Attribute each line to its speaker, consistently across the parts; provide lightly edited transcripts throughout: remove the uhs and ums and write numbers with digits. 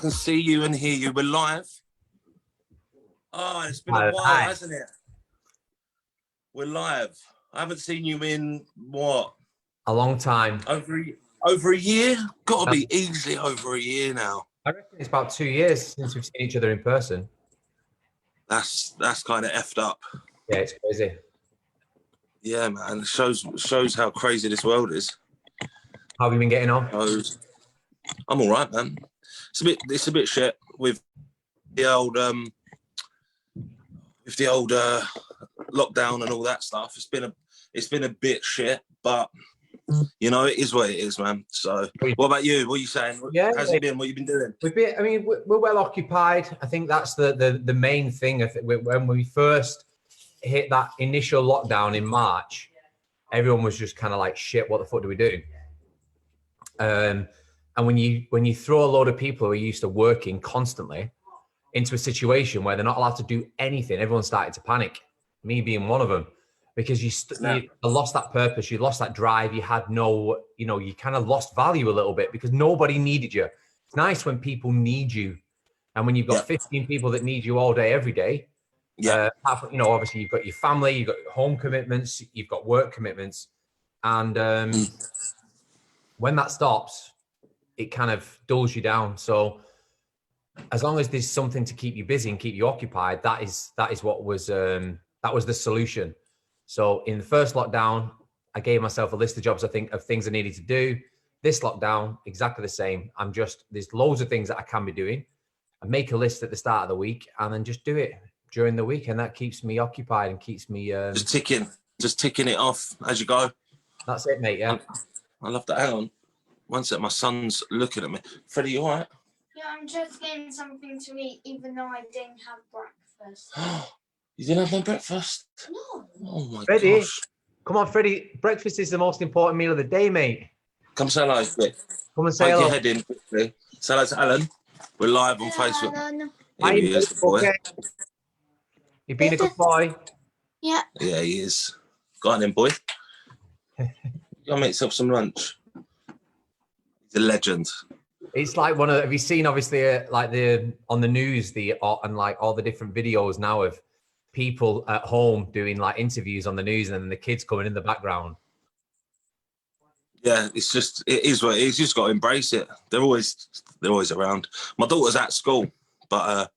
Speaker 1: can see you and hear you. We're live. Oh, it's been a while, hasn't it? We're live. I haven't seen you in, what?
Speaker 2: A long time.
Speaker 1: Over a year? Got to be easily over a year now.
Speaker 2: I reckon it's about 2 years since we've seen each other in person.
Speaker 1: That's kind of effed up.
Speaker 2: Yeah, it's crazy.
Speaker 1: Yeah, man. It shows how crazy this world is.
Speaker 2: How have you been getting on?
Speaker 1: I'm all right, man. It's a bit shit with the old lockdown and all that stuff. It's been a bit shit, but you know, it is what it is, man. So, what about you? What are you saying?
Speaker 2: Yeah,
Speaker 1: how's it been? What have you been doing?
Speaker 2: I mean, we're well occupied. I think that's the main thing. When we first hit that initial lockdown in March, everyone was just kind of like, shit, what the fuck do we do? And when you throw a load of people who are used to working constantly into a situation where they're not allowed to do anything, everyone started to panic, me being one of them, because you lost that purpose, you lost that drive, you had no, you kind of lost value a little bit because nobody needed you. It's nice when people need you. And when you've got 15 people that need you all day, every day, obviously you've got your family, you've got home commitments, you've got work commitments. And when that stops, it kind of dulls you down. So as long as there's something to keep you busy and keep you occupied, that is what was the solution. So in the first lockdown, I gave myself a list of jobs, of things I needed to do. This lockdown, exactly the same. There's loads of things that I can be doing. I make a list at the start of the week and then just do it during the week. And that keeps me occupied and keeps me... just
Speaker 1: ticking it off as you go.
Speaker 2: That's it, mate, yeah.
Speaker 1: I love that. Hang on. One sec, my son's looking at me. Freddie, you all right?
Speaker 3: Yeah, I'm just getting something to eat, even though I didn't have breakfast.
Speaker 1: You didn't have no breakfast?
Speaker 3: No.
Speaker 1: Oh, my
Speaker 2: Freddie,
Speaker 1: gosh.
Speaker 2: Come on, Freddie. Breakfast is the most important meal of the day, mate.
Speaker 1: Come say hello.
Speaker 2: Come and say hello.
Speaker 1: Poke your head in quickly. Say hello to Alan. We're live on Facebook.
Speaker 3: Alan.
Speaker 1: Here he is, the boy.
Speaker 2: You've been a good boy.
Speaker 3: Yeah.
Speaker 1: Yeah, he is. Go on then, boy. Go make yourself some lunch. He's a legend.
Speaker 2: It's like have you seen obviously on the news and like all the different videos now of people at home doing like interviews on the news and then the kids coming in the background?
Speaker 1: Yeah, it is what it is. You just got to embrace it. They're always around. My daughter's at school, but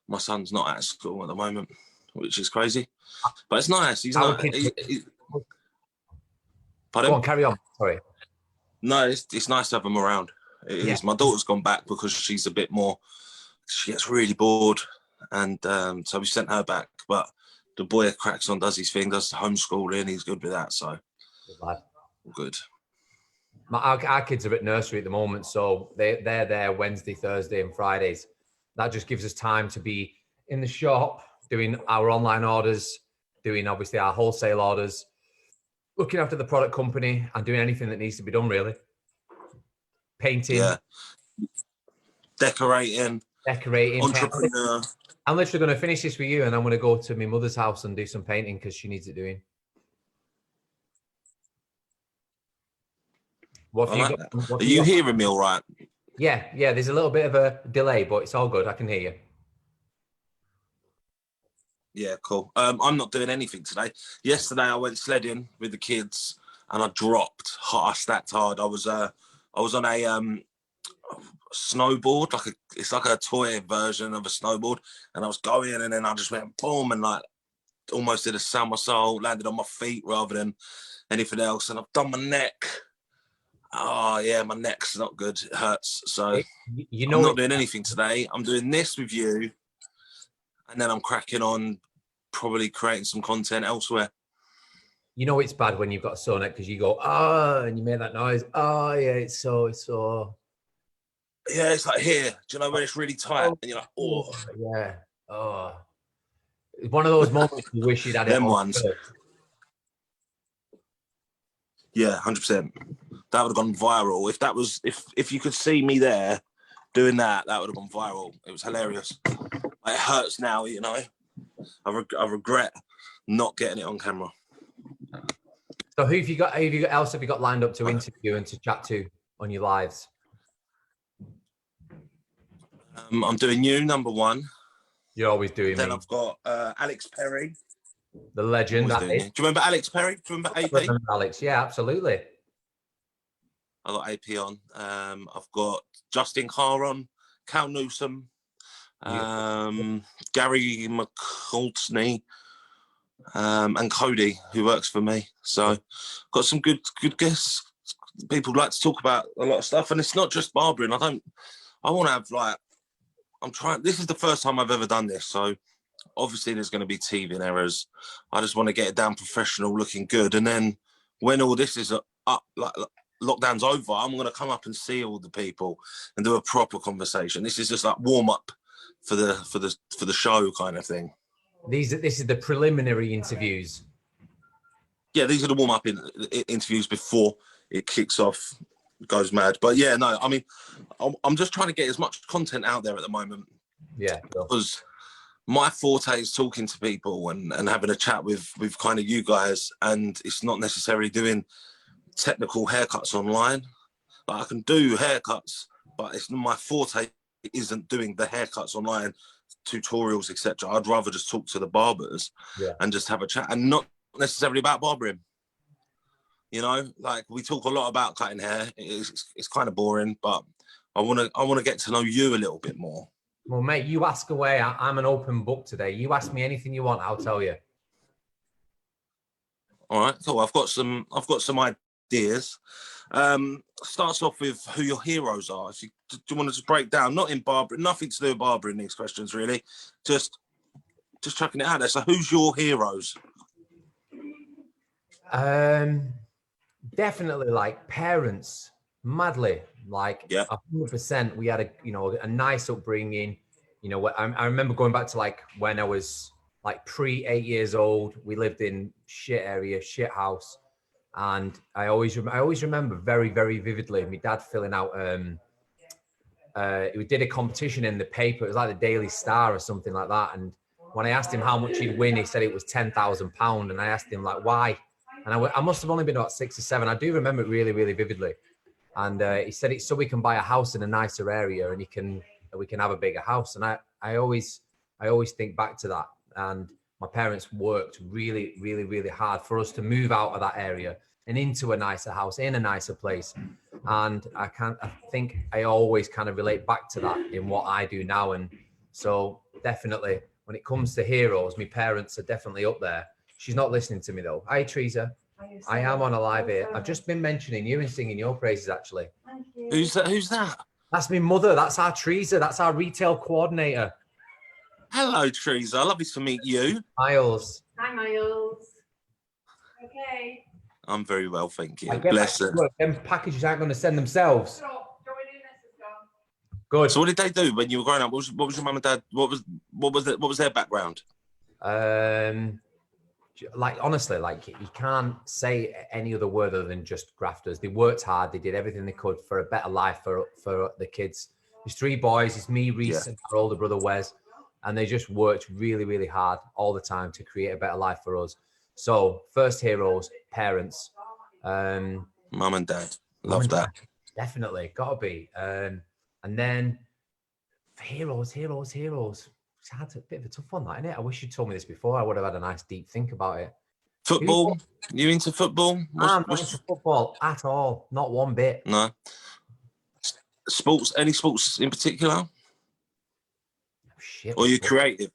Speaker 1: my son's not at school at the moment, which is crazy. But it's nice. He's not. Pardon?
Speaker 2: Go on, carry on. Sorry.
Speaker 1: No, it's nice to have them around. It is. My daughter's gone back because she's a bit more. She gets really bored, and so we sent her back. But the boy cracks on, does his thing, does homeschooling. He's good with that. So good.
Speaker 2: Our kids are at nursery at the moment, so they're there Wednesday, Thursday, and Fridays. That just gives us time to be in the shop doing our online orders, doing obviously our wholesale orders, looking after the product company, and doing anything that needs to be done, really. Painting.
Speaker 1: Yeah. Decorating. Entrepreneur.
Speaker 2: I'm literally going to finish this with you, and I'm going to go to my mother's house and do some painting because she needs it doing. What have you got?
Speaker 1: Are you hearing me all right?
Speaker 2: Yeah. There's a little bit of a delay, but it's all good. I can hear you.
Speaker 1: Yeah, cool. I'm not doing anything today. Yesterday I went sledding with the kids and I dropped. I stacked hard. I was on a snowboard, it's like a toy version of a snowboard, and I was going and then I just went boom and like almost did a somersault, landed on my feet rather than anything else, and I've done my neck. Oh yeah, my neck's not good. It hurts. So I'm not doing anything today. I'm doing this with you, and then I'm cracking on, probably creating some content elsewhere.
Speaker 2: You know it's bad when you've got a sore neck because you go, and you make that noise. Oh yeah, it's so.
Speaker 1: Yeah, it's like here. Do you know when it's really tight and you're like, oh.
Speaker 2: Yeah. Oh. It's one of those moments you wish you'd had
Speaker 1: them ones. Yeah, 100%. That would have gone viral. If you could see me there doing that would have gone viral. It was hilarious. It hurts now, you know. I regret not getting it on camera.
Speaker 2: So who have you got lined up to interview and to chat to on your lives?
Speaker 1: I'm doing you, number one.
Speaker 2: You're always doing
Speaker 1: Then
Speaker 2: me.
Speaker 1: I've got Alex Perry.
Speaker 2: The legend.
Speaker 1: Always doing you. Do you remember Alex Perry? Do you remember AP?
Speaker 2: I remember Alex. Yeah, absolutely.
Speaker 1: I got AP on. I've got Justin Carr on, Cal Newsom, Gary McCultney, and Cody, who works for me. So got some good guests. People like to talk about a lot of stuff, and it's not just barbering. I want to have like, this is the first time I've ever done this, so obviously there's going to be teething errors. I just want to get it down professional, looking good, and then when all this is up, like lockdown's over, I'm going to come up and see all the people and do a proper conversation. This is just like warm up for the show kind of thing.
Speaker 2: This is the preliminary interviews.
Speaker 1: Yeah, these are the warm up interviews before it kicks off, goes mad. But yeah, no, I mean, I'm just trying to get as much content out there at the moment.
Speaker 2: Yeah,
Speaker 1: because my forte is talking to people and having a chat with kind of you guys, and it's not necessarily doing technical haircuts online. Like, I can do haircuts, but it's my forte isn't doing the haircuts online, tutorials, etc. I'd rather just talk to the barbers and just have a chat, and not necessarily about barbering. You know, like we talk a lot about cutting hair. It's kind of boring, but I want to get to know you a little bit more.
Speaker 2: Well, mate, you ask away. I'm an open book today. You ask me anything you want, I'll tell you.
Speaker 1: All right, cool. I've got some ideas. Starts off with who your heroes are. If you do you want to just break down, not in barbering, nothing to do with barbering, these questions really, just chucking it out there. So who's your heroes?
Speaker 2: Definitely like parents, madly, like 100%. We had a nice upbringing. You know, I remember going back to like when I was like pre 8 years old. We lived in shit area, shit house, and I always remember very, very vividly my dad filling out. We did a competition in the paper. It was like the Daily Star or something like that. And when I asked him how much he'd win, he said it was £10,000. And I asked him like, why? And I must have only been about 6 or 7. I do remember it really, really vividly. And he said it's so we can buy a house in a nicer area and we can have a bigger house. And I always think back to that. And my parents worked really, really, really hard for us to move out of that area and into a nicer house, in a nicer place. And I think I always kind of relate back to that in what I do now. And so definitely when it comes to heroes, my parents are definitely up there. She's not listening to me though. Hi, Teresa. I am on a live here. I've just been mentioning you and singing your praises, actually.
Speaker 3: Thank you.
Speaker 1: Who's that?
Speaker 2: That's my mother. That's our Teresa. That's our retail coordinator.
Speaker 1: Hello, Teresa. Lovely to meet you.
Speaker 2: Myles.
Speaker 3: Hi, Myles. Okay.
Speaker 1: I'm very well, thank you. Bless them.
Speaker 2: Them packages aren't going to send themselves. Good.
Speaker 1: So what did they do when you were growing up? What was your mum and dad? What was their background?
Speaker 2: Like honestly, like you can't say any other word other than just grafters. They worked hard. They did everything they could for a better life for the kids. There's 3 boys. It's me, Reese, and our older brother Wes, and they just worked really, really hard all the time to create a better life for us. So first heroes, parents,
Speaker 1: mum and dad. Love that.
Speaker 2: Definitely, gotta be. And then heroes. It's a bit of a tough one, that, isn't it? I wish you'd told me this before. I would have had a nice deep think about it.
Speaker 1: Football? You into football?
Speaker 2: I'm not into football at all. Not one bit.
Speaker 1: No. Sports? Any sports in particular?
Speaker 2: Oh, shit.
Speaker 1: Or are you creative?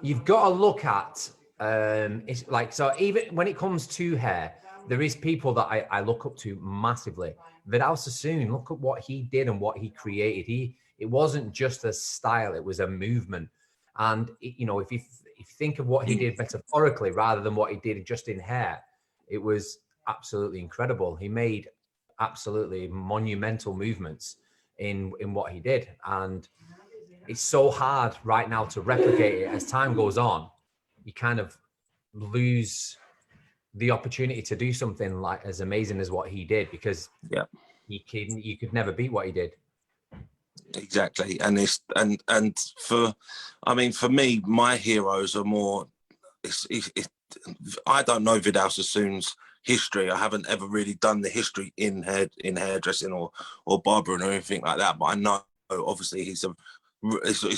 Speaker 2: You've got to look at, it's like, so even when it comes to hair, there is people that I look up to massively. Vidal Sassoon, look at what he did and what he created. It wasn't just a style, it was a movement. And, if you think of what he did metaphorically rather than what he did just in hair, it was absolutely incredible. He made absolutely monumental movements in what he did. And it's so hard right now to replicate it. As time goes on, you kind of lose the opportunity to do something like as amazing as what he did, because you could never beat what he did.
Speaker 1: Exactly. And for me, my heroes are more, I don't know Vidal Sassoon's history. I haven't ever really done the history in hairdressing or barbering or anything like that. But I know obviously he's a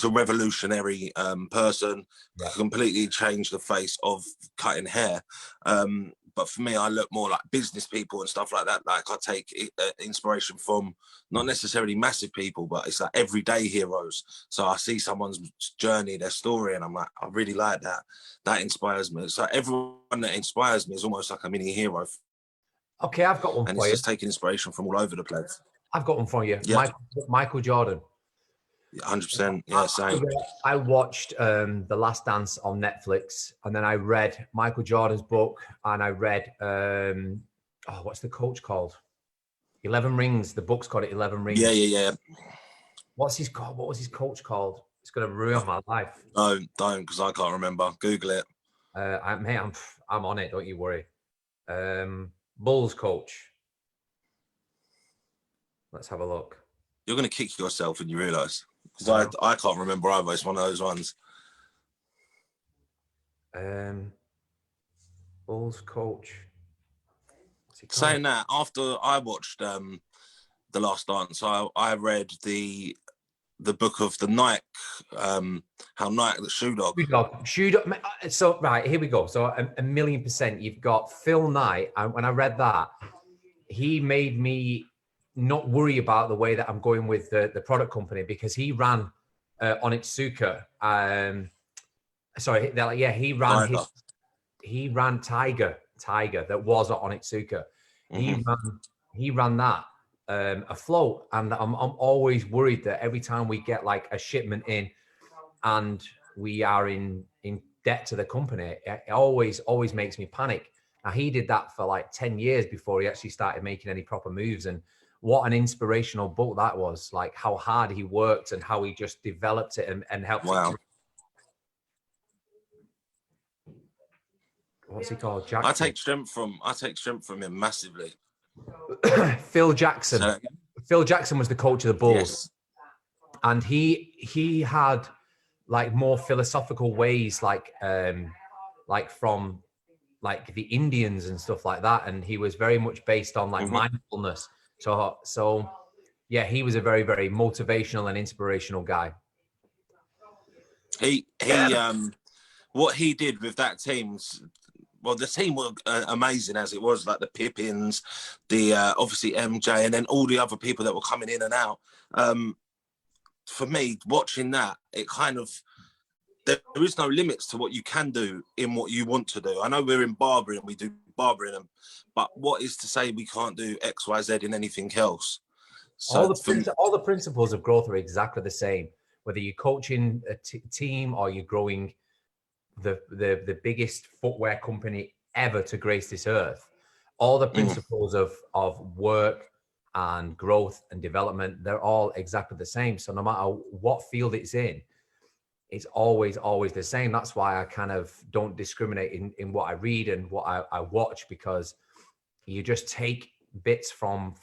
Speaker 1: revolutionary person.
Speaker 2: Yeah.
Speaker 1: Completely changed the face of cutting hair. But for me, I look more like business people and stuff like that. Like I take inspiration from not necessarily massive people, but it's like everyday heroes. So I see someone's journey, their story, and I'm like, I really like that. That inspires me. So everyone that inspires me is almost like a mini hero.
Speaker 2: Okay, I've got one
Speaker 1: And
Speaker 2: for
Speaker 1: it's
Speaker 2: you.
Speaker 1: just taking inspiration from all over the place.
Speaker 2: I've got one for you.
Speaker 1: Yeah.
Speaker 2: Michael Jordan.
Speaker 1: 100%. Yeah, same.
Speaker 2: I watched The Last Dance on Netflix, and then I read Michael Jordan's book, and I read what's the coach called? 11 Rings. The book's called 11 Rings.
Speaker 1: Yeah.
Speaker 2: What's his called? What was his coach called? It's gonna ruin my life.
Speaker 1: Don't, because I can't remember. Google it.
Speaker 2: I'm on it. Don't you worry. Bulls coach. Let's have a look.
Speaker 1: You're gonna kick yourself when you realise, because I can't remember either. It's one of those ones.
Speaker 2: Bulls coach.
Speaker 1: Saying that, after I watched The Last Dance, I read the book of the Nike, how Nike, the shoe dog.
Speaker 2: Shoe dog. So right, here we go. So a 1,000,000%. You've got Phil Knight, and when I read that, he made me not worry about the way that I'm going with the product company, because he ran Onitsuka. He ran Tiger that was at Onitsuka. He ran that afloat, and I'm always worried that every time we get like a shipment in and we are in debt to the company, it always makes me panic. Now, he did that for like 10 years before he actually started making any proper moves. And what an inspirational book that was, like how hard he worked and how he just developed it and helped.
Speaker 1: Wow.
Speaker 2: What's he called? Jackson.
Speaker 1: I take strength from him massively.
Speaker 2: Phil Jackson. Phil Jackson was the coach of the Bulls.
Speaker 1: Yes.
Speaker 2: And he had like more philosophical ways, like from like the Indians and stuff like that. And he was very much based on like mindfulness. So yeah, he was a very, very motivational and inspirational guy.
Speaker 1: He what he did with that team's, well, the team were amazing as it was, like the Pippins, the obviously MJ, and then all the other people that were coming in and out. For me, watching that, it kind of, there is no limits to what you can do in what you want to do. I know we're in barbering, we do barbering, but what is to say we can't do X, Y, Z in anything else? So
Speaker 2: all the principles of growth are exactly the same, whether you're coaching a team or you're growing the biggest footwear company ever to grace this earth. All the principles of work and growth and development, they're all exactly the same. So no matter what field it's in, it's always the same. That's why I kind of don't discriminate in what I read and what I watch, because you just take bits from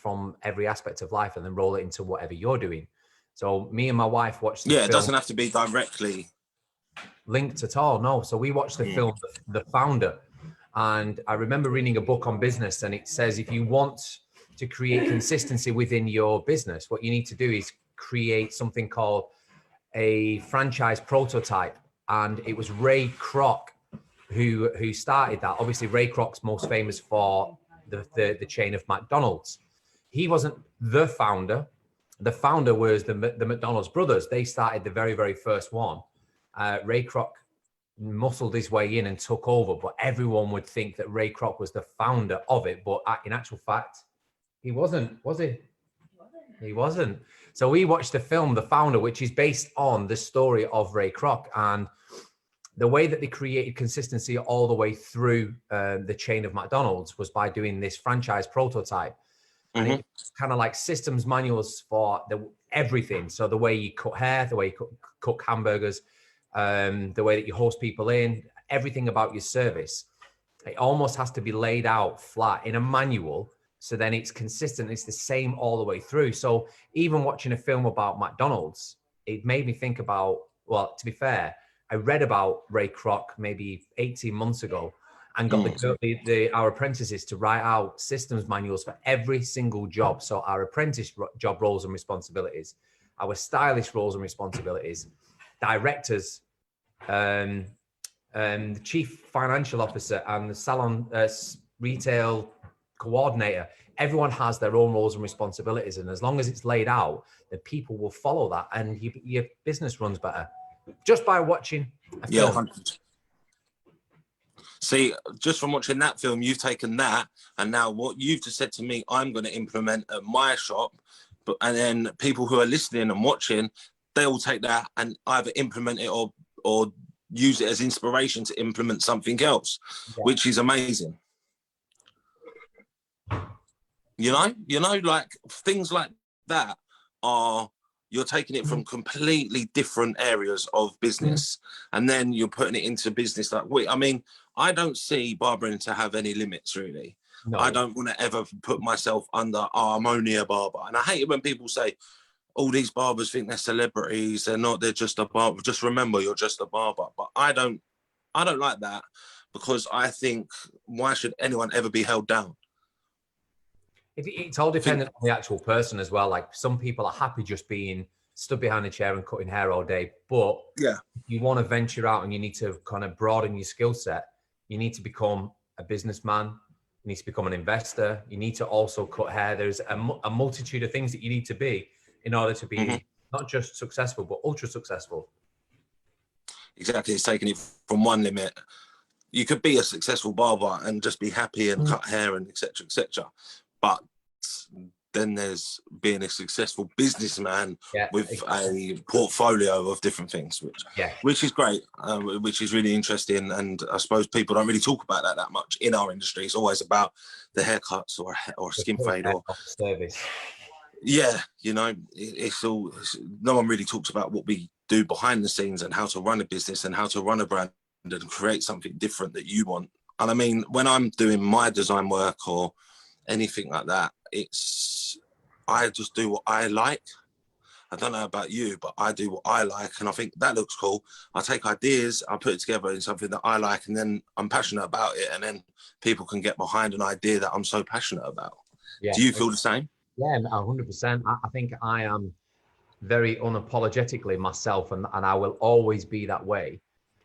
Speaker 2: every aspect of life and then roll it into whatever you're doing. So me and my wife watched the film.
Speaker 1: It doesn't have to be directly
Speaker 2: linked at all. No. So we watched the film, The Founder. And I remember reading a book on business, and it says if you want to create consistency within your business, what you need to do is create something called a franchise prototype. And it was Ray Kroc who started that. Obviously, Ray Kroc's most famous for the chain of McDonald's. He wasn't the founder. The founder was the McDonald's brothers. They started the very, very first one. Ray Kroc muscled his way in and took over, but everyone would think that Ray Kroc was the founder of it. But in actual fact, he wasn't, was he? He wasn't. So we watched the film, The Founder, which is based on the story of Ray Kroc, and the way that they created consistency all the way through the chain of McDonald's was by doing this franchise prototype. And it's kind of like systems manuals for everything. So the way you cut hair, the way you cook hamburgers, the way that you host people in, everything about your service, it almost has to be laid out flat in a manual. So then it's consistent. It's the same all the way through. So even watching a film about McDonald's, it made me think about, well, to be fair, I read about Ray Kroc maybe 18 months ago, and got our apprentices to write out systems manuals for every single job. So our apprentice job roles and responsibilities, our stylist roles and responsibilities, directors, the chief financial officer, and the salon retail coordinator. Everyone has their own roles and responsibilities, and as long as it's laid out, then people will follow that, and your business runs better just by watching a film.
Speaker 1: See, just from watching that film, you've taken that, and now what you've just said to me, I'm going to implement at my shop. And then people who are listening and watching, they will take that and either implement it or use it as inspiration to implement something else, which is amazing. You know, like things like that you're taking it from completely different areas of business, and then you're putting it into business. I mean, I don't see barbering to have any limits, really. No. I don't want to ever put myself under, I'm only a barber. And I hate it when people say, all these barbers think they're celebrities. They're not, they're just a barber. Just remember, you're just a barber. But I don't like that, because I think, why should anyone ever be held down?
Speaker 2: It's all dependent on the actual person as well. Like, some people are happy just being stood behind a chair and cutting hair all day. But if you want to venture out and you need to kind of broaden your skill set, you need to become a businessman. You need to become an investor. You need to also cut hair. There's a multitude of things that you need to be in order to be not just successful, but ultra successful.
Speaker 1: Exactly. It's taking it from one limit. You could be a successful barber and just be happy and cut hair and etc., etc. But then there's being a successful businessman with a portfolio of different things, which is great, which is really interesting. And I suppose people don't really talk about that much in our industry. It's always about the haircuts or skin fade or
Speaker 2: service.
Speaker 1: Yeah, you know, no one really talks about what we do behind the scenes and how to run a business and how to run a brand and create something different that you want. And I mean, when I'm doing my design work or anything like that, I just do what I like. I don't know about you, but I do what I like, and I think that looks cool. I take ideas, I put it together in something that I like, and then I'm passionate about it, and then people can get behind an idea that I'm so passionate about. Do you feel the same?
Speaker 2: Yeah, 100%. I think I am very unapologetically myself, and I will always be that way.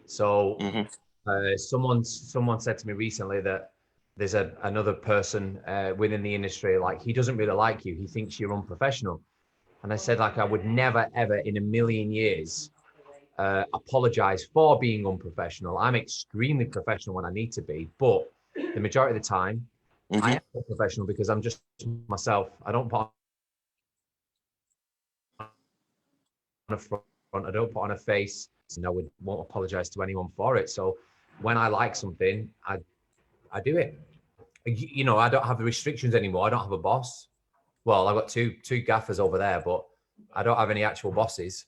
Speaker 2: So someone said to me recently that there's another person within the industry, like, he doesn't really like you. He thinks you're unprofessional. And I said, like, I would never, ever in a million years apologize for being unprofessional. I'm extremely professional when I need to be, but the majority of the time, I am unprofessional because I'm just myself. I don't put on a front, I don't put on a face, and I won't apologize to anyone for it. So when I like something, I do it. You know, I don't have the restrictions anymore. I don't have a boss. Well, I've got two gaffers over there, but I don't have any actual bosses.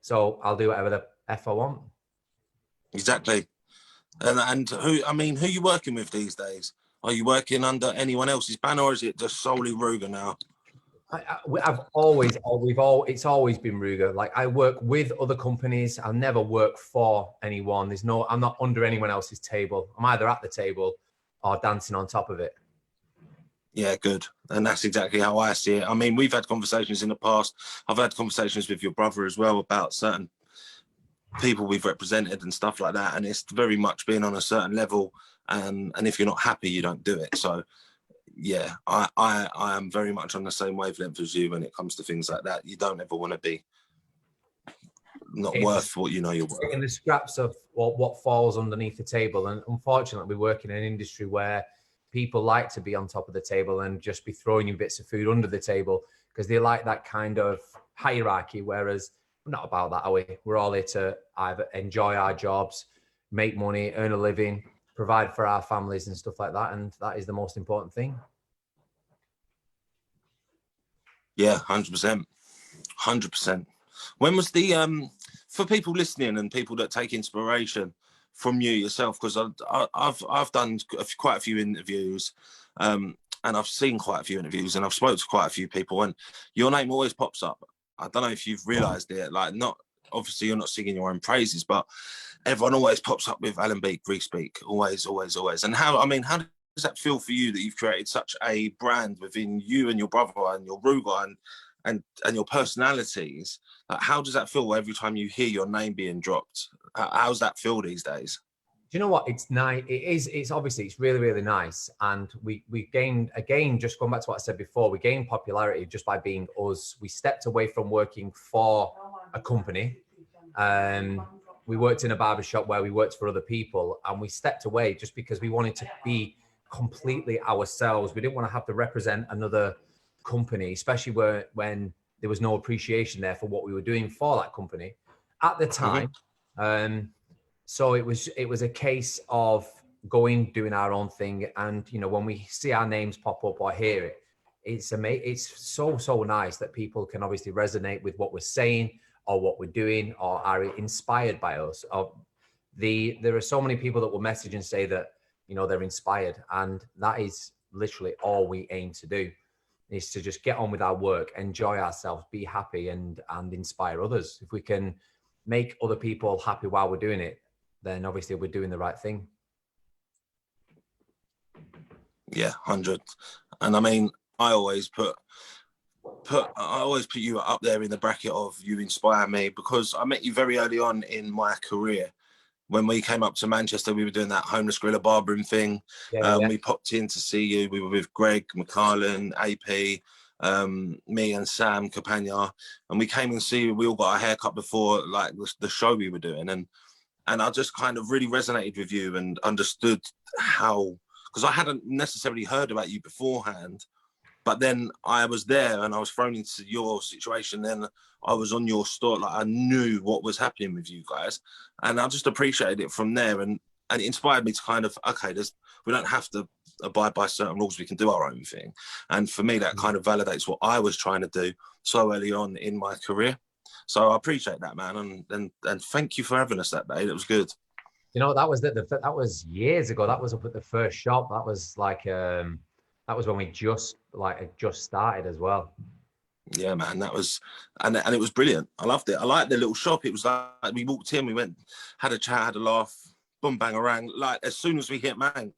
Speaker 2: So I'll do whatever the F I want.
Speaker 1: Exactly. And who are you working with these days? Are you working under anyone else's banner, or is it just solely Ruger now?
Speaker 2: It's always been Ruger. Like, I work with other companies. I'll never work for anyone. I'm not under anyone else's table. I'm either at the table or dancing on top of it.
Speaker 1: Yeah, good. And that's exactly how I see it. I mean, we've had conversations in the past. I've had conversations with your brother as well about certain people we've represented and stuff like that. And it's very much being on a certain level. And if you're not happy, you don't do it. So, yeah, I am very much on the same wavelength as you when it comes to things like that. You don't ever want to be not worth what you know you're worth.
Speaker 2: In the scraps of what falls underneath the table. And unfortunately, we work in an industry where people like to be on top of the table and just be throwing you bits of food under the table because they like that kind of hierarchy. Whereas we're not about that, are we? We're all here to either enjoy our jobs, make money, earn a living, provide for our families and stuff like that. And that is the most important thing.
Speaker 1: Yeah, 100%. 100%. When was the, for people listening and people that take inspiration from you yourself, because I've done quite a few interviews and I've seen quite a few interviews and I've spoken to quite a few people, and your name always pops up. I don't know if you've realised it, like, not obviously you're not singing your own praises, but everyone always pops up with Alan Beak, re-speak, always. And how does that feel for you that you've created such a brand within you and your brother and your Ruger and your personalities? Like, how does that feel every time you hear your name being dropped? How's that feel these days?
Speaker 2: Do you know what? It's nice. It's obviously, it's really, really nice. And we gained, again, just going back to what I said before, we gained popularity just by being us. We stepped away from working for a company. We worked in a barbershop where we worked for other people, and we stepped away just because we wanted to be completely ourselves. We didn't want to have to represent another company, especially when there was no appreciation there for what we were doing for that company at the time. So it was a case of doing our own thing. And, you know, when we see our names pop up or hear it, it's amazing. It's so nice that people can obviously resonate with what we're saying or what we're doing, or are inspired by us. There are so many people that will message and say that, you know, they're inspired. And that is literally all we aim to do, is to just get on with our work, enjoy ourselves, be happy, and inspire others. If we can make other people happy while we're doing it, then obviously we're doing the right thing.
Speaker 1: Yeah, 100. And I mean, I always put you up there in the bracket of you inspire me, because I met you very early on in my career. When we came up to Manchester, we were doing that homeless gorilla barbering thing. We popped in to see you. We were with Greg, McCarlan, AP, me and Sam Capagna, and we came and see you. We all got our haircut before like the show we were doing, and I just kind of really resonated with you and understood how, because I hadn't necessarily heard about you beforehand, but then I was there and I was thrown into your situation. Then I was on your store, like I knew what was happening with you guys, and I just appreciated it from there. And it inspired me to kind of, okay, we don't have to abide by certain rules. We can do our own thing. And for me, that kind of validates what I was trying to do so early on in my career. So I appreciate that, man, and thank you for having us that day. It was good.
Speaker 2: You know, that was that was years ago. That was up at the first shop. That was like that was when we just started as well.
Speaker 1: Yeah, man, that was, and it was brilliant. I loved it. I liked the little shop. It was like we walked in, we went, had a chat, had a laugh, boom, bang, orang. Like as soon as we hit Mank,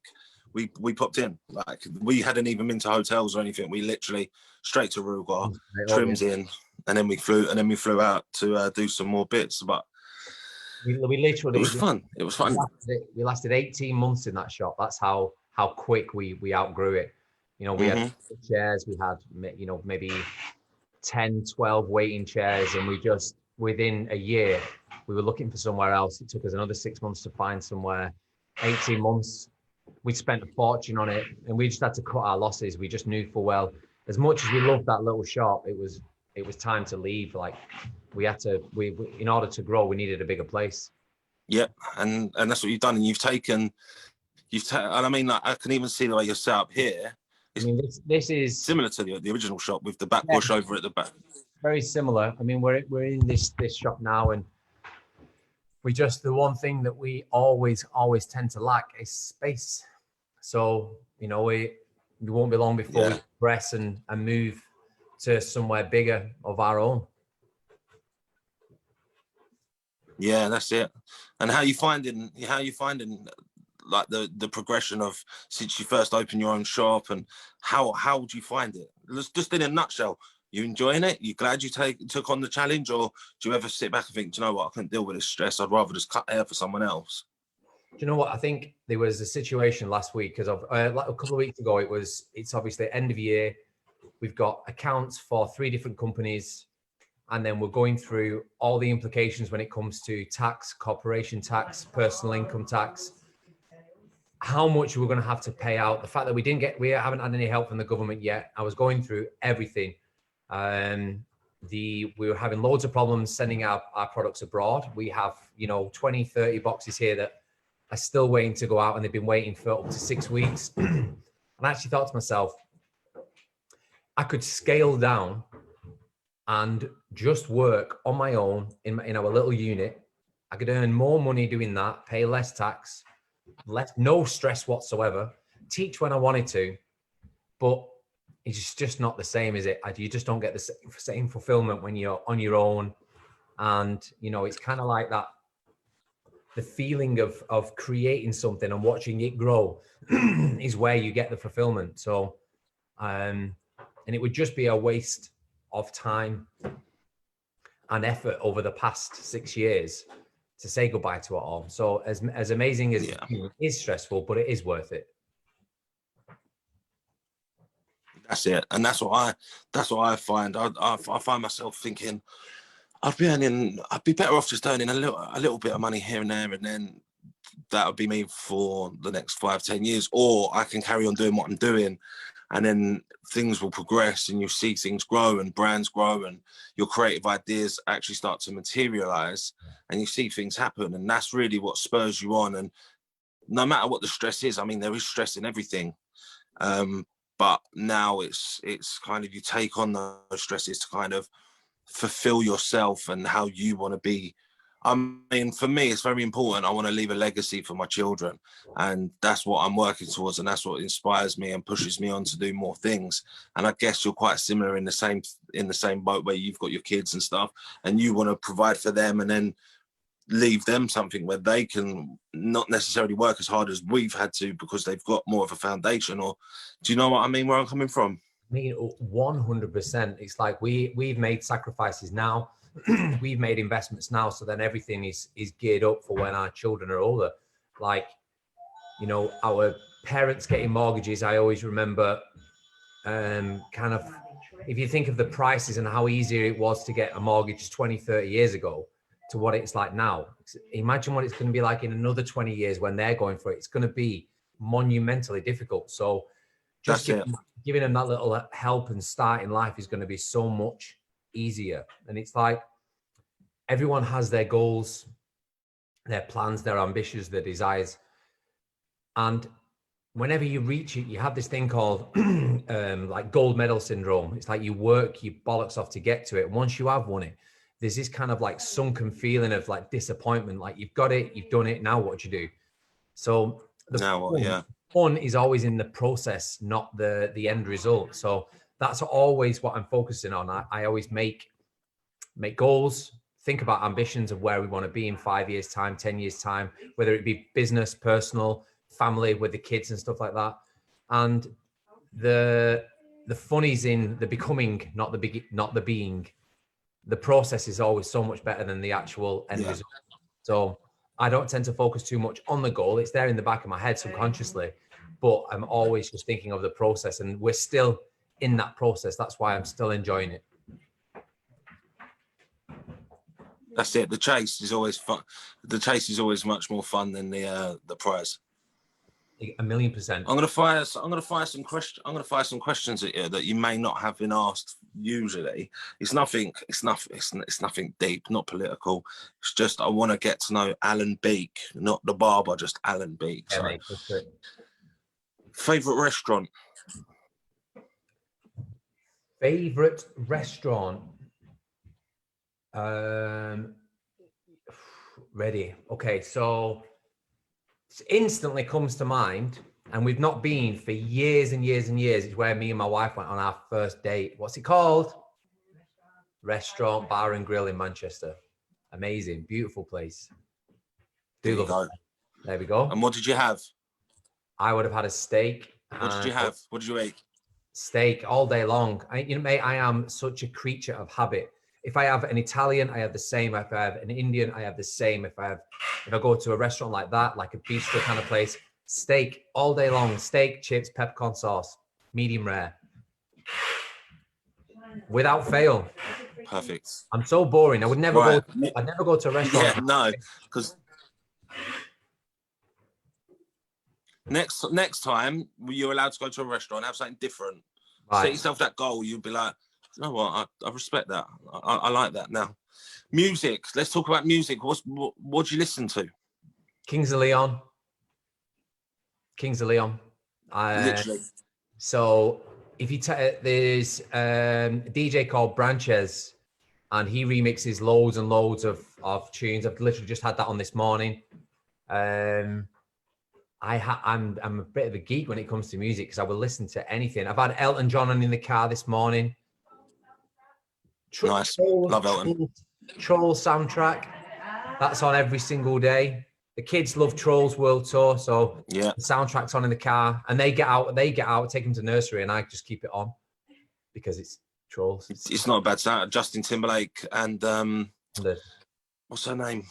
Speaker 1: we popped in. Like we hadn't even been to hotels or anything. We literally straight to Rugar, trims in, and then we flew out to do some more bits. But
Speaker 2: we literally,
Speaker 1: it was fun. It was fun.
Speaker 2: We lasted 18 months in that shop. That's how quick we outgrew it. You know, we had chairs, we had, you know, maybe 10, 12 waiting chairs, and we just, within a year, we were looking for somewhere else. It took us another 6 months to find somewhere. 18 months, we spent a fortune on it, and we just had to cut our losses. We just knew full well, as much as we loved that little shop, it was time to leave. Like we had to, in order to grow, we needed a bigger place.
Speaker 1: Yeah, and that's what you've done, and you've taken, and I mean, like, I can even see the way you're set up here.
Speaker 2: I mean, this is
Speaker 1: similar to the original shop with the back push over at the back.
Speaker 2: Very similar. I mean, we're in this shop now, and the one thing that we always tend to lack is space. So, you know, we won't be long before we progress and move to somewhere bigger of our own. Yeah,
Speaker 1: that's it. And how you finding like the progression of since you first opened your own shop, and how would you find it? Just in a nutshell, you enjoying it? You glad you took on the challenge, or do you ever sit back and think, do you know what, I couldn't deal with this stress, I'd rather just cut hair for someone else?
Speaker 2: Do you know what? I think there was a situation last week, because like a couple of weeks ago, it's obviously end of year. We've got accounts for 3 different companies, and then we're going through all the implications when it comes to tax, corporation tax, personal income tax, how much we're going to have to pay out. The fact that we haven't had any help from the government yet. I was going through everything. We were having loads of problems sending our products abroad. We have, you know, 20, 30 boxes here that are still waiting to go out, and they've been waiting for up to 6 weeks. And I actually thought to myself, I could scale down and just work on my own in our little unit. I could earn more money doing that, pay less tax, no stress whatsoever, teach when I wanted to, but it's just not the same, is it? You just don't get the same fulfillment when you're on your own, And, you know, it's kind of like that, the feeling of creating something and watching it grow is where you get the fulfillment. So, and it would just be a waste of time and effort over the past 6 years to say goodbye to it all. So as amazing as it is stressful, but it is worth it.
Speaker 1: That's it. And that's what I find. I find myself thinking, I'd be better off just earning a little bit of money here and there, and then that would be me for the next 5-10 years. Or I can carry on doing what I'm doing, and then things will progress, and you'll see things grow and brands grow, and your creative ideas actually start to materialize, and you see things happen. And that's really what spurs you on. And no matter what the stress is, I mean, there is stress in everything. But now it's kind of, you take on those stresses to kind of fulfill yourself and how you want to be. I mean, for me, it's very important. I want to leave a legacy for my children, and that's what I'm working towards, and that's what inspires me and pushes me on to do more things. And I guess you're quite similar in the same boat, where you've got your kids and stuff, and you want to provide for them, and then leave them something where they can not necessarily work as hard as we've had to, because they've got more of a foundation. Or do you know what I mean, where I'm coming from?
Speaker 2: I mean, 100%. It's like we've made sacrifices now. We've made investments now. So then everything is geared up for when our children are older. Like, you know, our parents getting mortgages. I always remember kind of, if you think of the prices and how easy it was to get a mortgage 20, 30 years ago to what it's like now. Imagine what it's going to be like in another 20 years when they're going for it. It's going to be monumentally difficult. So just giving them that little help and start in life is going to be so much easier. And it's like, everyone has their goals, their plans, their ambitions, their desires. And whenever you reach it, you have this thing called like gold medal syndrome. It's like you work your bollocks off to get to it. Once you have won it, there's this kind of like sunken feeling of like disappointment. Like, you've got it, you've done it. Now what do you do? So fun is always in the process, not the end result. So that's always what I'm focusing on. I always make goals, think about ambitions of where we want to be in 5 years time, 10 years time, whether it be business, personal, family, with the kids and stuff like that. And the fun is in the becoming, not the being. The process is always so much better than the actual end result. So I don't tend to focus too much on the goal. It's there in the back of my head subconsciously, but I'm always just thinking of the process, and we're still in that process. That's why I'm still enjoying it.
Speaker 1: That's it. The chase is always fun. The chase is always much more fun than the prize.
Speaker 2: 1,000,000%.
Speaker 1: I'm gonna fire some questions at you that you may not have been asked usually. It's nothing deep, not political. It's just, I want to get to know Alan Beak, not the barber, just Alan Beak.
Speaker 2: Yeah,
Speaker 1: so.
Speaker 2: mate, that's it.
Speaker 1: Favorite restaurant?
Speaker 2: Favorite restaurant? Ready. Okay, so instantly comes to mind, and we've not been for years and years and years. It's where me and my wife went on our first date. What's it called? Restaurant, Bar and Grill in Manchester. Amazing, beautiful place. There we go.
Speaker 1: And what did you have?
Speaker 2: I would have had a steak.
Speaker 1: What did you have? What did you eat? Steak
Speaker 2: all day long. Mate, I am such a creature of habit. If I have an Italian, I have the same. If I have an Indian, I have the same. If I go to a restaurant like that, like a bistro kind of place, steak all day long. Steak, chips, peppercorn sauce, medium rare. Without fail.
Speaker 1: Perfect.
Speaker 2: I'm so boring. I would never I'd never go to a restaurant.
Speaker 1: Yeah, no, because next time you're allowed to go to a restaurant, have something different. Right. Set yourself that goal. You'd be like, you know what? I respect that. I like that. Now, music. Let's talk about music. What do you listen to?
Speaker 2: Kings of Leon.
Speaker 1: Literally.
Speaker 2: So if you there's a DJ called Branches, and he remixes loads and loads of tunes. I've literally just had that on this morning. I'm a bit of a geek when it comes to music, because I will listen to anything. I've had Elton John on in the car this morning.
Speaker 1: Nice. Love Elton.
Speaker 2: Trolls soundtrack. That's on every single day. The kids love Trolls World Tour, so
Speaker 1: Yeah.
Speaker 2: the soundtrack's on in the car, and they get out, take them to nursery, and I just keep it on because it's Trolls.
Speaker 1: It's not a bad sound. Justin Timberlake and what's her name?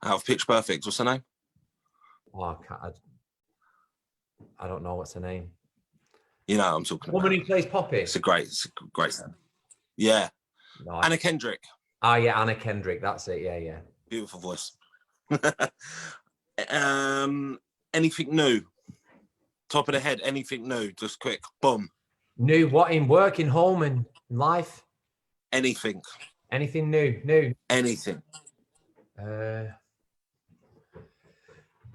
Speaker 1: Out of Pitch Perfect. What's her name?
Speaker 2: Oh, I don't know what's her name.
Speaker 1: You know what I'm talking about.
Speaker 2: Woman who plays Poppy.
Speaker 1: It's a great sound. Yeah.
Speaker 2: No,
Speaker 1: Anna Kendrick.
Speaker 2: Oh yeah, Anna Kendrick. That's it. Yeah, yeah.
Speaker 1: Beautiful voice. Anything new? Top of the head. Anything new? Just quick. Boom.
Speaker 2: New what in work, in home, and in life?
Speaker 1: Anything.
Speaker 2: Anything new? New.
Speaker 1: Anything.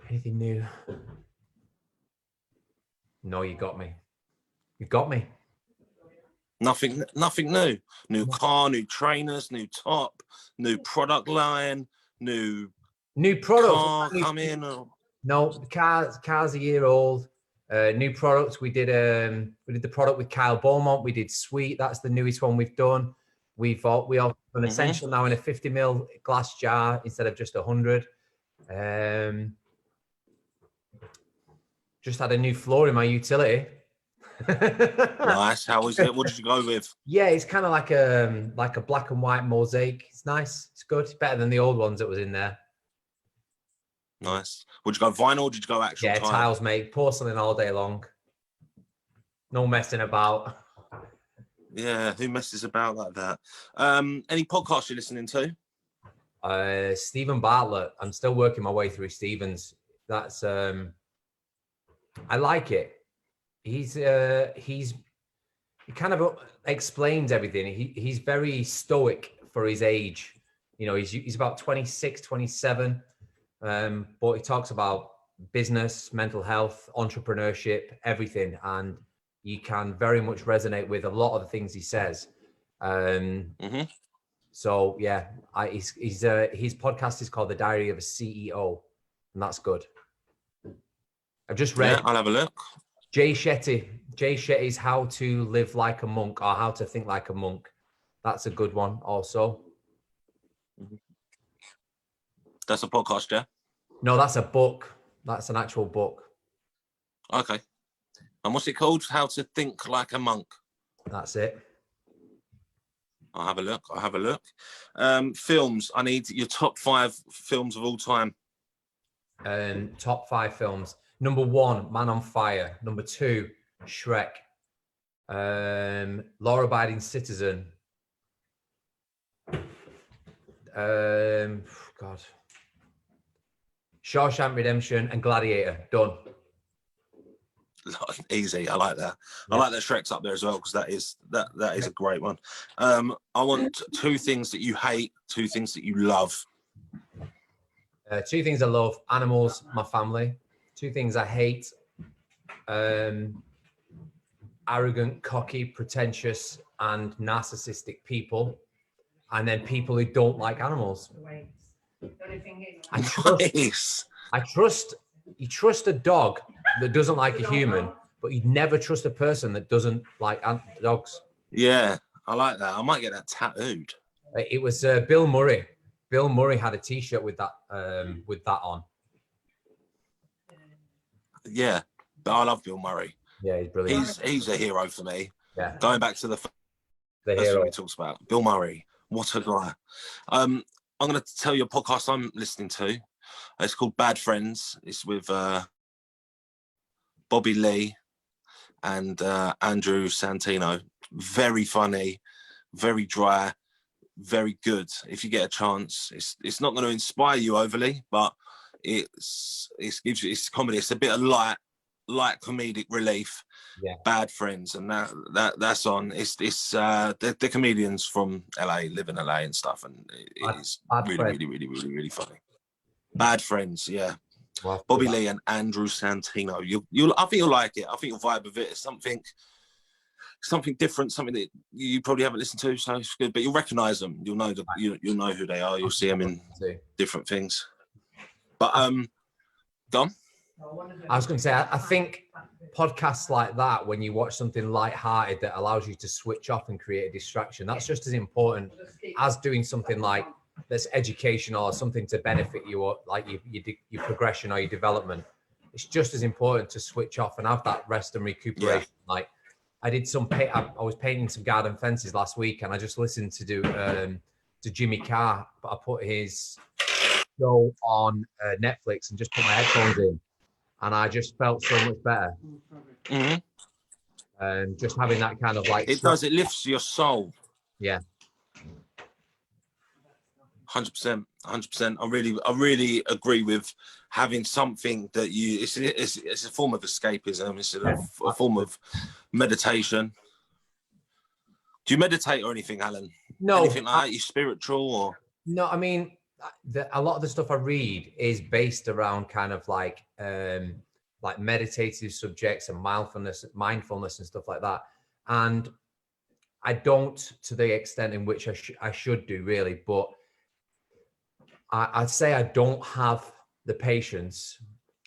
Speaker 2: Anything new? No, you got me. You got me.
Speaker 1: Nothing new. New car, new trainers, new top, new product line, new
Speaker 2: products.
Speaker 1: car come in.
Speaker 2: No, the car's a year old. New products. We did the product with Kyle Beaumont. We did Sweet. That's the newest one we've done. We have an essential now in a 50ml glass jar instead of just 100. Just had a new floor in my utility.
Speaker 1: Nice. How was it? What did you go with?
Speaker 2: Yeah, it's kind of like a black and white mosaic. It's nice. It's good. It's better than the old ones that was in there.
Speaker 1: Nice. Would you go vinyl or did you go actual tile?
Speaker 2: Tiles, mate. Porcelain all day long. No messing about.
Speaker 1: Yeah, who messes about like that? Any podcasts you're listening to?
Speaker 2: Stephen Bartlett. I'm still working my way through Stephen's. That's I like it. He kind of explains everything. He's very stoic for his age. You know, he's about 26, 27. But he talks about business, mental health, entrepreneurship, everything. And you can very much resonate with a lot of the things he says. So yeah, his podcast is called The Diary of a CEO, and that's good. I've just read.
Speaker 1: Yeah, I'll have a look.
Speaker 2: Jay Shetty's How to Live Like a Monk or How to Think Like a Monk. That's a good one also.
Speaker 1: That's a podcast, yeah?
Speaker 2: No, that's a book. That's an actual book.
Speaker 1: Okay. And what's it called? How to Think Like a Monk.
Speaker 2: That's it.
Speaker 1: I'll have a look. Films. I need your top 5 films of all time.
Speaker 2: Top 5 films. Number 1, Man on Fire. Number 2, Shrek. Law-Abiding Citizen. God. Shawshank Redemption and Gladiator. Done.
Speaker 1: Easy. I like that. Yeah. I like that Shrek's up there as well because that is a great one. I want 2 things that you hate, 2 things that you love.
Speaker 2: 2 things I love: animals, my family. 2 things I hate: arrogant, cocky, pretentious, and narcissistic people, and then people who don't like animals. You trust a dog that doesn't like a human, but you'd never trust a person that doesn't like dogs.
Speaker 1: Yeah, I like that. I might get that tattooed.
Speaker 2: It was Bill Murray. Bill Murray had a T-shirt with that on.
Speaker 1: Yeah, but I love Bill Murray.
Speaker 2: Yeah, he's brilliant.
Speaker 1: He's a hero for me.
Speaker 2: Yeah.
Speaker 1: Going back to the first thing we talked about, Bill Murray. What a guy. I'm going to tell you a podcast I'm listening to. It's called Bad Friends. It's with Bobby Lee and Andrew Santino. Very funny, very dry, very good. If you get a chance, it's not going to inspire you overly, but it gives you, it's comedy. It's a bit of light comedic relief.
Speaker 2: Yeah.
Speaker 1: Bad Friends, and that's on. It's the comedians from LA live in LA and stuff, and it's really funny. Bad Friends, yeah.
Speaker 2: Well,
Speaker 1: Bobby Lee and Andrew Santino. I think you'll like it. I think you'll vibe with it. It's something different, something that you probably haven't listened to, so it's good. But you'll recognise them. You'll know you'll know who they are. You'll see them in different things. But done.
Speaker 2: I was going to say, I think podcasts like that, when you watch something light-hearted that allows you to switch off and create a distraction, that's just as important as doing something like that's educational or something to benefit you, or like your progression or your development. It's just as important to switch off and have that rest and recuperation. Yeah. Like I did I was painting some garden fences last week, and I just listened to Jimmy Carr, but I put his show on Netflix and just put my headphones in, and I just felt so much better.
Speaker 1: Mm-hmm.
Speaker 2: And just having that kind of like
Speaker 1: it lifts your soul.
Speaker 2: Yeah.
Speaker 1: 100%. I really agree with having something that it's a form of escapism. It's a form of meditation. Do you meditate or anything, Alan?
Speaker 2: No.
Speaker 1: Anything like that? You spiritual or?
Speaker 2: No, I mean, a lot of the stuff I read is based around kind of like meditative subjects and mindfulness and stuff like that. And I don't to the extent in which I should do really, but I'd say I don't have the patience.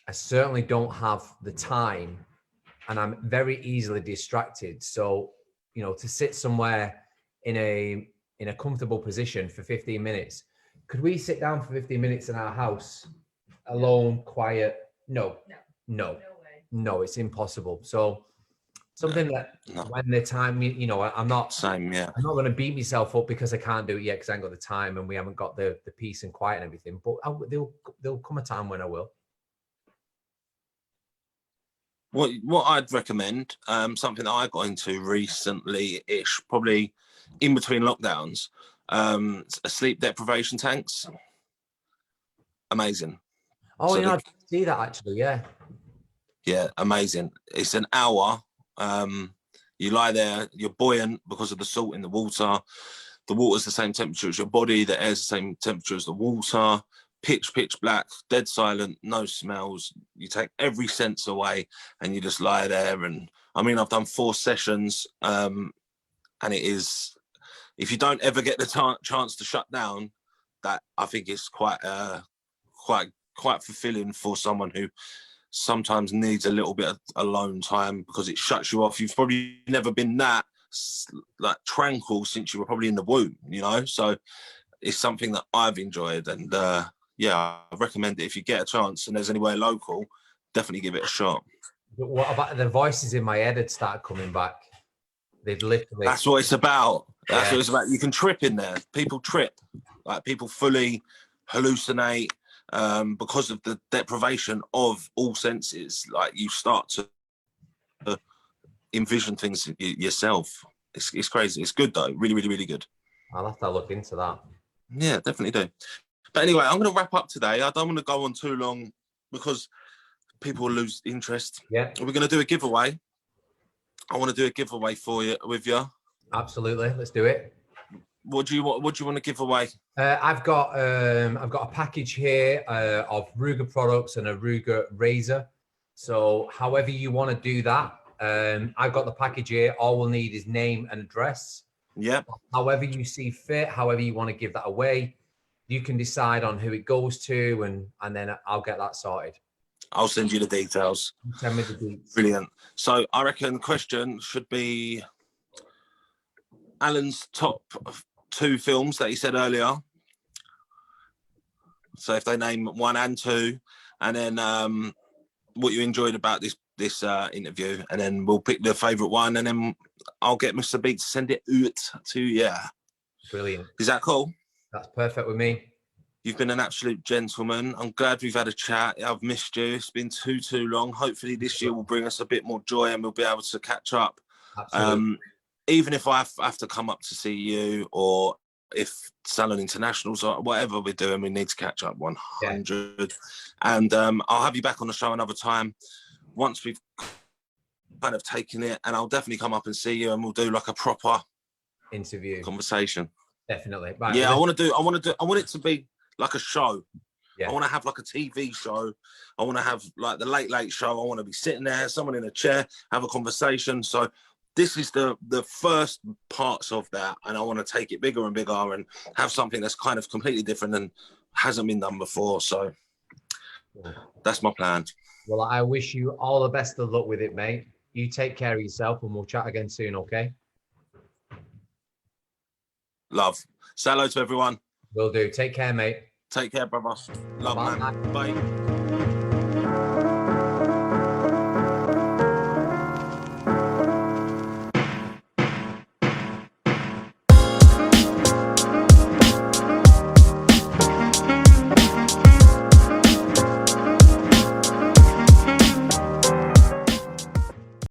Speaker 2: I certainly don't have the time, and I'm very easily distracted. So, you know, to sit somewhere in a comfortable position for 15 minutes, could we sit down for 15 minutes in our house alone, quiet? No, it's impossible. So something that when the time, you know, I'm not
Speaker 1: same, yeah.
Speaker 2: I'm not going to beat myself up because I can't do it yet because I haven't got the time and we haven't got the peace and quiet and everything. But there'll come a time when I will.
Speaker 1: What I'd recommend, something that I got into recently-ish, probably in between lockdowns, sleep deprivation tanks. Amazing.
Speaker 2: Oh, so I see that actually, yeah.
Speaker 1: Yeah, amazing. It's an hour. You lie there, you're buoyant because of the salt in the water. The water's the same temperature as your body, the air's the same temperature as the water. Pitch black, dead silent, no smells. You take every sense away and you just lie there. And I mean, I've done 4 sessions, and it is, if you don't ever get the chance to shut down, that I think is quite fulfilling for someone who sometimes needs a little bit of alone time, because it shuts you off. You've probably never been that like tranquil since you were probably in the womb, you know? So it's something that I've enjoyed, and yeah, I recommend it if you get a chance and there's anywhere local, definitely give it a shot.
Speaker 2: But what about the voices in my head had started coming back? They'd literally...
Speaker 1: That's what it's about. That's what it's about. You can trip in there. People trip. Like, people fully hallucinate because of the deprivation of all senses. Like, you start to envision things yourself. It's crazy. It's good, though. Really, really, really good.
Speaker 2: I'll have to look into that.
Speaker 1: Yeah, definitely do. But anyway, I'm going to wrap up today. I don't want to go on too long because people will lose interest.
Speaker 2: Yeah.
Speaker 1: We're going to do a giveaway. I want to do a giveaway with you.
Speaker 2: Absolutely. Let's do it.
Speaker 1: What do you want to give away?
Speaker 2: I've got a package here of Ruger products and a Ruger razor. So however you want to do that, I've got the package here. All we'll need is name and address.
Speaker 1: Yeah.
Speaker 2: However you see fit, however you want to give that away, you can decide on who it goes to, and then I'll get that sorted.
Speaker 1: I'll send you the details.
Speaker 2: Send me the details.
Speaker 1: Brilliant. So I reckon the question should be Alan's top 2 films that he said earlier. So if they name 1 and 2, and then what you enjoyed about this interview, and then we'll pick the favourite one, and then I'll get Mr. Beak to send it out to you.
Speaker 2: Brilliant.
Speaker 1: Is that cool?
Speaker 2: That's perfect with me.
Speaker 1: You've been an absolute gentleman. I'm glad we've had a chat. I've missed you. It's been too long. Hopefully this year will bring us a bit more joy and we'll be able to catch up.
Speaker 2: Absolutely.
Speaker 1: Even if I have to come up to see you, or if Salon Internationals or whatever we're doing, we need to catch up 100. Yeah. And I'll have you back on the show another time once we've kind of taken it, and I'll definitely come up and see you, and we'll do like a proper
Speaker 2: interview
Speaker 1: conversation.
Speaker 2: Definitely. Right,
Speaker 1: yeah, I want it to be like a show.
Speaker 2: Yeah.
Speaker 1: I want to have like a TV show. I want to have like the late show. I want to be sitting there, someone in a chair, have a conversation. So this is the first parts of that, and I want to take it bigger and bigger and have something that's kind of completely different and hasn't been done before. So That's my plan.
Speaker 2: Well, I wish you all the best of luck with it, mate. You take care of yourself and we'll chat again soon, okay?
Speaker 1: Love. Say hello to everyone.
Speaker 2: Will do. Take care, mate.
Speaker 1: Take care, brother. Love,
Speaker 2: Bye.
Speaker 1: man. Bye.